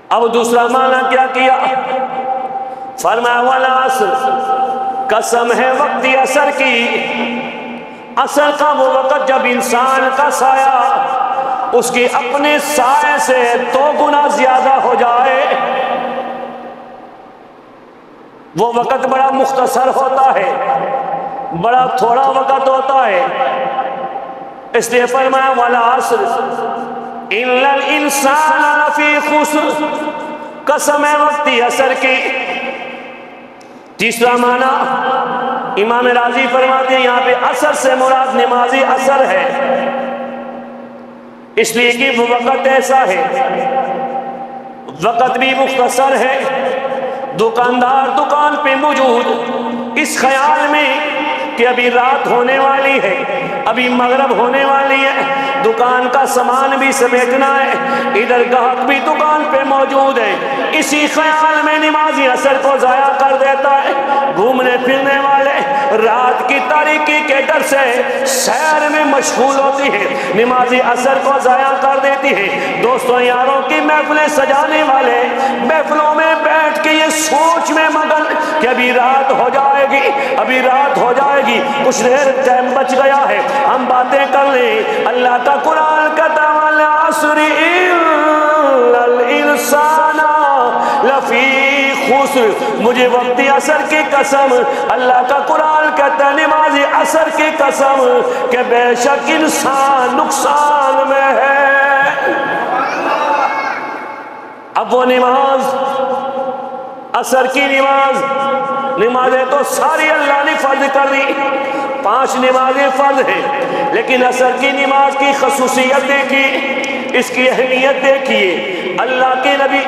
اب دوسرا معنی کیا کیا؟ فرمایا والعصر، قسم ہے وقت عصر کی، عصر کا وہ وقت جب انسان کا سایہ اس کے اپنے سائے سے 2 گنا زیادہ ہو جائے۔ وہ وقت بڑا مختصر ہوتا ہے، بڑا تھوڑا وقت ہوتا ہے، اس لیے فرمایا والعصر ان الانسان لفی خسر، قسم ہے وقت عصر کی۔ تیسرا معنی امام راضی فرماتے ہیں یہاں پہ عصر سے مراد نمازی عصر ہے، اس لیے کہ وہ وقت ایسا ہے، وقت بھی مختصر ہے، دکاندار دکان پہ موجود اس خیال میں کہ ابھی رات ہونے والی ہے، ابھی مغرب ہونے والی ہے، دکان کا سامان بھی سمیٹنا ہے، ادھر گاہک بھی دکان پہ موجود ہے، اسی خیال میں نمازی عصر کو ضائع کر دیتا ہے۔ گھومنے پھرنے والے رات کی تاریکی کے ڈر سے سیر میں مشغول ہوتی ہے، نمازی عصر کو ضائع کر دیتی ہے۔ دوستوں یاروں کی محفلیں سجانے والے محفلوں میں بیٹھ کے یہ سوچ میں مگن کہ ابھی رات ہو جائے گی، ابھی رات ہو جائے گی، کچھ دیر ٹائم بچ گیا ہے، ہم باتیں کر لیں۔ اللہ کا قرآن کہتا ہے والعصر ان الانسان لفی خسر، مجھے وقت عصر کی قسم، اللہ کا قرآن کہتا ہے نماز عصر کی قسم کہ بے شک انسان نقصان میں ہے۔ اب وہ نماز عصر کی نمازیں تو ساری اللہ نے فرض کر دی، 5 نمازیں فرض ہیں، لیکن عصر کی نماز کی خصوصیت دیکھیے، اس کی اہمیت دیکھیے۔ اللہ کے نبی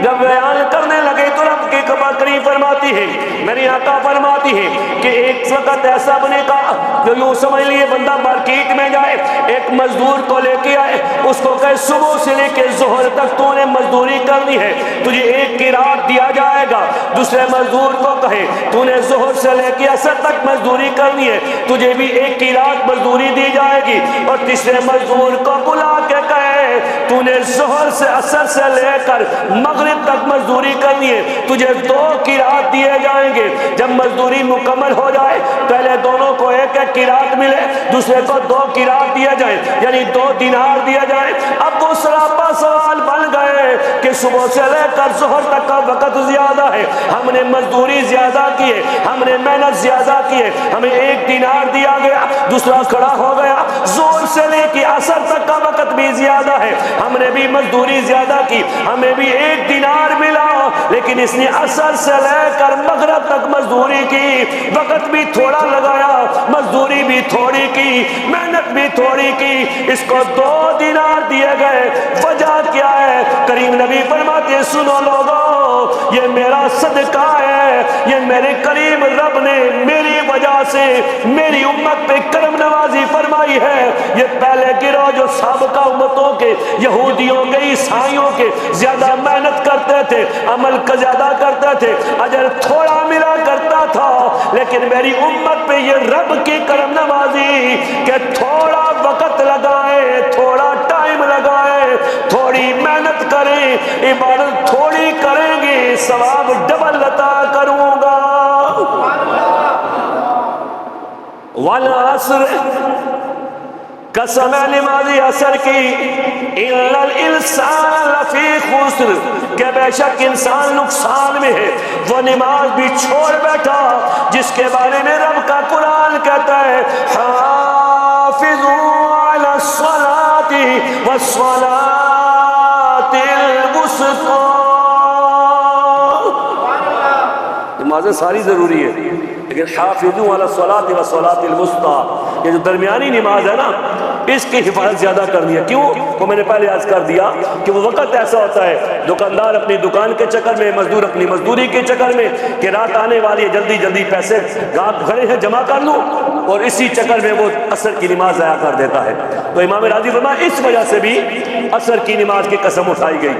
جب بیان کرنے لگے تو رب کی کریم فرماتی ہے، میری آقا فرماتی ہے کہ ایک وقت ایسا بنے گا جو یوں سمجھ لیے بندہ مارکیٹ میں جائے، ایک مزدور کو لے کے آئے، اس کو کہے صبح سے لے کے ظہر تک تو نے مزدوری کرنی ہے، تجھے 1 قرات دیا جائے گا۔ دوسرے مزدور کو کہے تو نے ظہر سے لے کے عصر تک مزدوری کرنی ہے، تجھے بھی 1 قرات مزدوری دی جائے گی۔ اور تیسرے مزدور کو بلا کے کہے تو نے ظہر سے عصر سے لے کر مغرب تک مزدوری کرنی ہے، تجھے 2 قرات دیے جائیں گے۔ جب مزدوری مکمل ہو جائے پہلے دونوں کو 1 قرات ملے، دوسرے کو 2 قرات دیا جائے، یعنی 2 دینار دیا جائے۔ اب وہ سراپا سوال بن گئے کہ صبح سے لے کر ظہر تک کا وقت زیادہ ہے، ہم نے مزدوری زیادہ کی ہے، ہم نے محنت زیادہ کی ہے، ہمیں 1 دینار دیا گیا۔ دوسرا کھڑا ہو گیا، زور سے لے کے عصر تک کا وقت بھی زیادہ ہے، ہم نے بھی مزدوری زیادہ کی، ہمیں بھی 1 دینار ملا، لیکن اس نے عصر سے لے کر مغرب تک مزدوری کی، وقت بھی تھوڑا لگایا، مزدوری بھی تھوڑی کی، محنت بھی تھوڑی کی، اس کو 2 دینار دیے گئے۔ وجہ کیا ہے؟ کریم نبی فرماتے ہیں سنو لوگو، یہ میرا صدقہ ہے، یہ میرے کریم رب نے میری وجہ سے میری امت پہ کرم نوازی فرمائی ہے۔ یہ پہلے گروہ جو سابقہ امتوں کے یہودیوں کے عیسائیوں کے زیادہ محنت کرتے تھے، عمل کا زیادہ کرتے تھے، اجر تھوڑا ملا کرتا تھا، لیکن میری امت پہ یہ رب کی کرم نوازی کہ تھوڑا وقت لگائے، تھوڑا ٹائم لگائے، تھوڑی محنت کریں، عبادت تھوڑی کریں گے، ثواب ڈبل عطا کروں گا۔ والعصر، قسم نمازی عصر کی، ان الانسان لفی خسر، کہ بے شک انسان نقصان میں ہے۔ وہ نماز بھی چھوڑ بیٹھا جس کے بارے میں رب کا قرآن کہتا ہے حافظوا علی الصلاۃ والصلاۃ الوسطی۔ نمازیں ساری ضروری ہے، لیکن حافظوا علی الصلاۃ والصلاۃ الوسطی، یہ جو درمیانی نماز ہے نا، اس کی حفاظت زیادہ کرنی ہے۔ کیوں؟ وہ میں نے پہلے عرض کر دیا کہ وہ وقت ایسا ہوتا ہے، دکاندار اپنی دکان کے چکر میں، مزدور اپنی مزدوری کے چکر میں کہ رات آنے والی ہے، جلدی جلدی پیسے گاہک کھڑے ہیں جمع کر لوں، اور اسی چکر میں وہ عصر کی نماز ضائع کر دیتا ہے۔ تو امام راضی فرمایا اس وجہ سے بھی عصر کی نماز کی قسم اٹھائی گئی۔